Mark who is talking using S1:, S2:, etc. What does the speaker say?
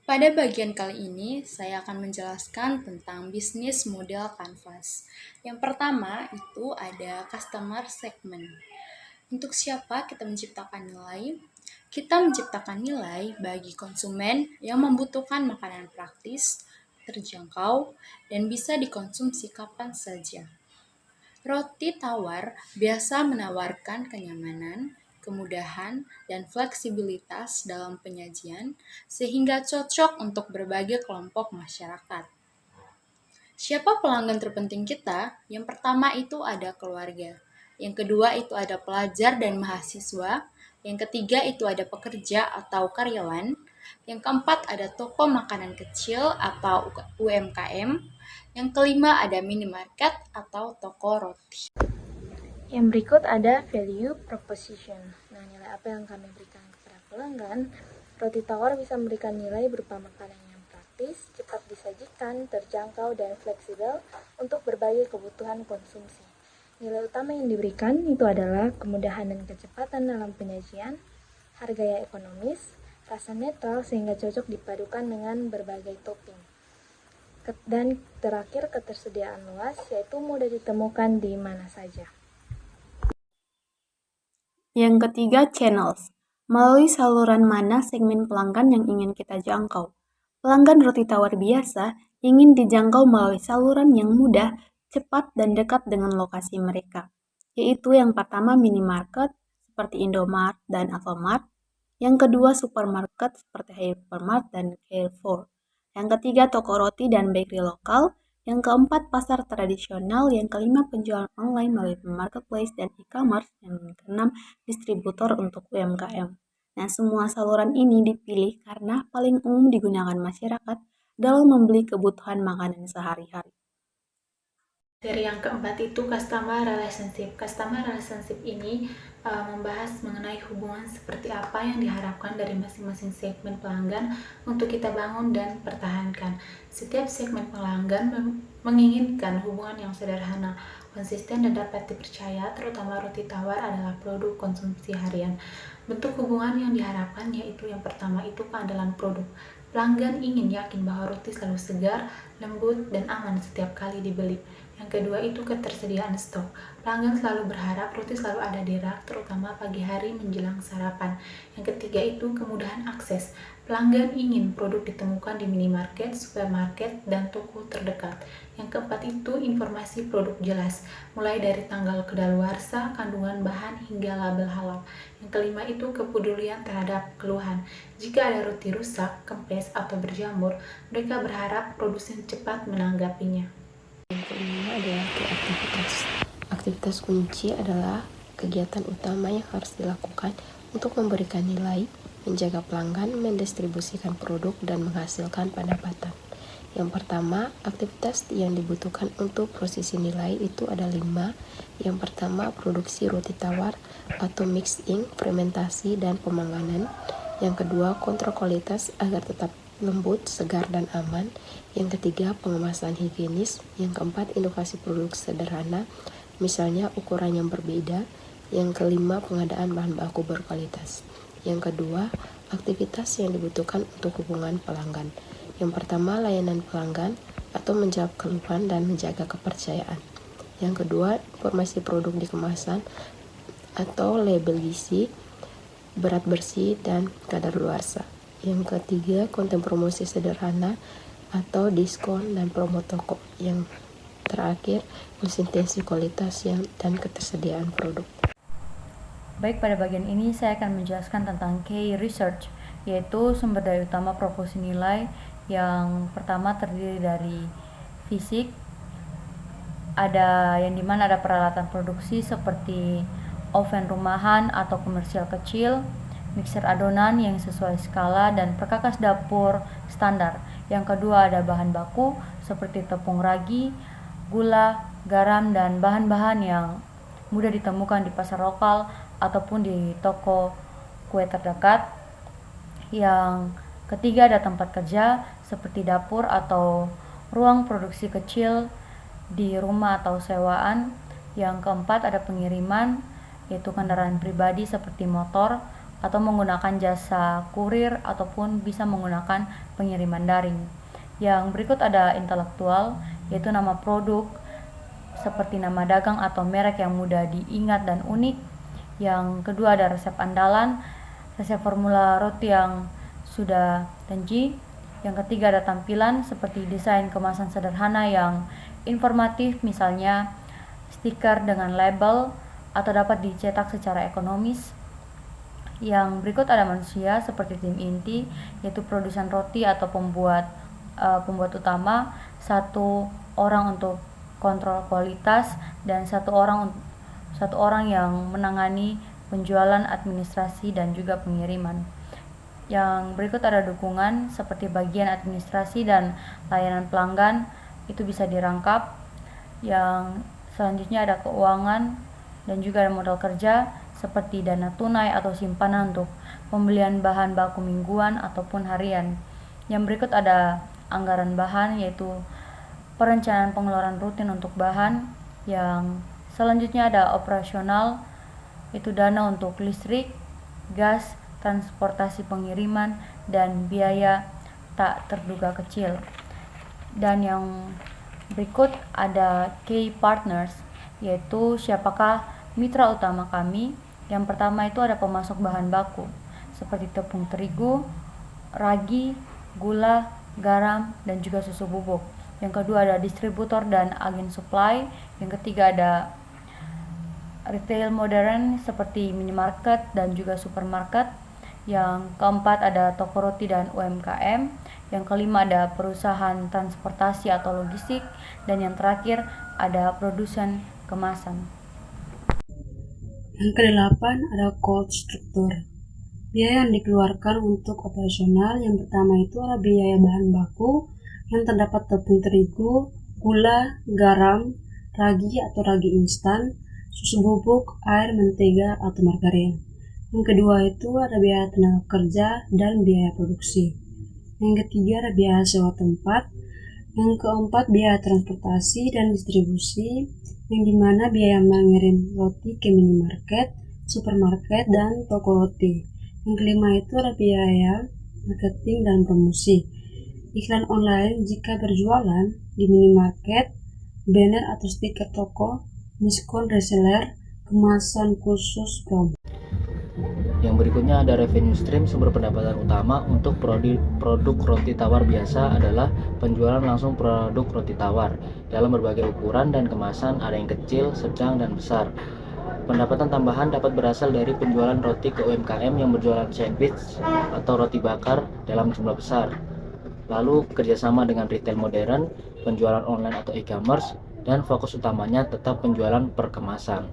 S1: Pada bagian kali ini, saya akan menjelaskan tentang bisnis model Canvas. Yang pertama itu ada customer segment. Untuk siapa kita menciptakan nilai? Kita menciptakan nilai bagi konsumen yang membutuhkan makanan praktis, terjangkau, dan bisa dikonsumsi kapan saja. Roti tawar biasa menawarkan kenyamanan, kemudahan, dan fleksibilitas dalam penyajian sehingga cocok untuk berbagai kelompok masyarakat. Siapa pelanggan terpenting kita? Yang pertama itu ada keluarga. Yang kedua itu ada pelajar dan mahasiswa. Yang ketiga itu ada pekerja atau karyawan. Yang keempat ada toko makanan kecil atau UMKM. Yang kelima ada minimarket atau toko roti.
S2: Yang berikut ada value proposition. Nah, nilai apa yang kami berikan kepada pelanggan? Roti tawar bisa memberikan nilai berupa makanan yang praktis, cepat disajikan, terjangkau, dan fleksibel untuk berbagai kebutuhan konsumsi. Nilai utama yang diberikan itu adalah kemudahan dan kecepatan dalam penyajian, harga yang ekonomis, rasa netral sehingga cocok dipadukan dengan berbagai topping. Dan terakhir ketersediaan luas, yaitu mudah ditemukan di mana saja.
S3: Yang ketiga, channels. Melalui saluran mana segmen pelanggan yang ingin kita jangkau. Pelanggan roti tawar biasa ingin dijangkau melalui saluran yang mudah, cepat, dan dekat dengan lokasi mereka, yaitu yang pertama minimarket seperti Indomart dan Alfamart, yang kedua supermarket seperti Hypermart dan Carrefour, yang ketiga toko roti dan bakery lokal, yang keempat pasar tradisional, yang kelima penjualan online melalui marketplace dan e-commerce, yang keenam distributor untuk UMKM. Nah, semua saluran ini dipilih karena paling umum digunakan masyarakat dalam membeli kebutuhan makanan sehari-hari.
S2: Dari yang keempat itu customer relationship. Customer relationship ini membahas mengenai hubungan seperti apa yang diharapkan dari masing-masing segmen pelanggan untuk kita bangun dan pertahankan. Setiap segmen pelanggan menginginkan hubungan yang sederhana, konsisten, dan dapat dipercaya, terutama roti tawar adalah produk konsumsi harian. Bentuk hubungan yang diharapkan yaitu yang pertama itu keandalan produk. Pelanggan ingin yakin bahwa roti selalu segar, lembut, dan aman setiap kali dibeli. Yang kedua itu ketersediaan stok. Pelanggan selalu berharap roti selalu ada di rak, terutama pagi hari menjelang sarapan. Yang ketiga itu kemudahan akses. Pelanggan ingin produk ditemukan di minimarket, supermarket, dan toko terdekat. Yang keempat itu informasi produk jelas, mulai dari tanggal kedaluarsa, kandungan bahan, hingga label halal. Yang kelima itu kepedulian terhadap keluhan. Jika ada roti rusak, kempes, atau berjamur, mereka berharap produsen cepat menanggapinya.
S4: Yang kelima adalah kreativitas. Aktivitas kunci adalah kegiatan utama yang harus dilakukan untuk memberikan nilai, menjaga pelanggan, mendistribusikan produk, dan menghasilkan pendapatan. Yang pertama, aktivitas yang dibutuhkan untuk prosesi nilai itu ada 5. Yang pertama, produksi roti tawar atau mixing, fermentasi, dan pemanggangan. Yang kedua, kontrol kualitas agar tetap lembut, segar, dan aman. Yang ketiga, pengemasan higienis. Yang keempat, inovasi produk sederhana, misalnya ukuran yang berbeda. Yang kelima, pengadaan bahan baku berkualitas. Yang kedua, aktivitas yang dibutuhkan untuk hubungan pelanggan. Yang pertama, layanan pelanggan atau menjawab keluhan dan menjaga kepercayaan. Yang kedua, informasi produk di kemasan atau label gizi, berat bersih, dan kadaluarsa. Yang ketiga, konten promosi sederhana atau diskon dan promo toko. Yang terakhir, konsistensi kualitas dan ketersediaan produk.
S5: Baik, pada bagian ini saya akan menjelaskan tentang key research, yaitu sumber daya utama proporsi nilai. Yang pertama terdiri dari fisik, ada yang dimana ada peralatan produksi seperti oven rumahan atau komersial kecil, mixer adonan yang sesuai skala, dan perkakas dapur standar. Yang kedua ada bahan baku seperti tepung ragi, gula, garam, dan bahan-bahan yang mudah ditemukan di pasar lokal ataupun di toko kue terdekat. Yang ketiga ada tempat kerja seperti dapur atau ruang produksi kecil di rumah atau sewaan. Yang keempat ada pengiriman, yaitu kendaraan pribadi seperti motor, atau menggunakan jasa kurir ataupun bisa menggunakan pengiriman daring. Yang berikut ada intelektual, yaitu nama produk seperti nama dagang atau merek yang mudah diingat dan unik. Yang kedua ada resep andalan, resep formula roti yang sudah janji. Yang ketiga ada tampilan seperti desain kemasan sederhana yang informatif, misalnya stiker dengan label atau dapat dicetak secara ekonomis. Yang berikut ada manusia seperti tim inti, yaitu produsen roti atau pembuat utama, satu orang untuk kontrol kualitas dan satu orang yang menangani penjualan, administrasi dan juga pengiriman. Yang berikut ada dukungan seperti bagian administrasi dan layanan pelanggan, itu bisa dirangkap. Yang selanjutnya ada keuangan dan juga ada modal kerja seperti dana tunai atau simpanan untuk pembelian bahan baku mingguan ataupun harian. Yang berikut ada anggaran bahan, yaitu perencanaan pengeluaran rutin untuk bahan. Yang selanjutnya ada operasional, itu dana untuk listrik, gas, transportasi pengiriman, dan biaya tak terduga kecil. Dan yang berikut ada key partners, yaitu siapakah mitra utama kami. Yang pertama itu ada pemasok bahan baku seperti tepung terigu, ragi, gula, garam, dan juga susu bubuk. Yang kedua ada distributor dan agen supply. Yang ketiga ada retail modern seperti minimarket dan juga supermarket. Yang keempat ada toko roti dan UMKM. Yang kelima ada perusahaan transportasi atau logistik. Dan yang terakhir ada produsen kemasan.
S6: Yang kedelapan ada cost struktur. Biaya yang dikeluarkan untuk operasional, yang pertama itu ada biaya bahan baku yang terdapat tepung terigu, gula, garam, ragi atau ragi instan, susu bubuk, air, mentega atau margarin. Yang kedua itu ada biaya tenaga kerja dan biaya produksi. Yang ketiga ada biaya sewa tempat. Yang keempat biaya transportasi dan distribusi, yang dimana biaya mengirim roti ke minimarket, supermarket, dan toko roti. Yang kelima itu ada biaya marketing dan promosi. Iklan online jika berjualan di minimarket, banner atau stiker toko, diskon reseller, kemasan khusus promo.
S7: Yang berikutnya ada revenue stream. Sumber pendapatan utama untuk produk roti tawar biasa adalah penjualan langsung produk roti tawar dalam berbagai ukuran dan kemasan, ada yang kecil, sedang, dan besar. Pendapatan tambahan dapat berasal dari penjualan roti ke UMKM yang berjualan sandwich atau roti bakar dalam jumlah besar. Lalu kerjasama dengan retail modern, penjualan online atau e-commerce, dan fokus utamanya tetap penjualan per kemasan.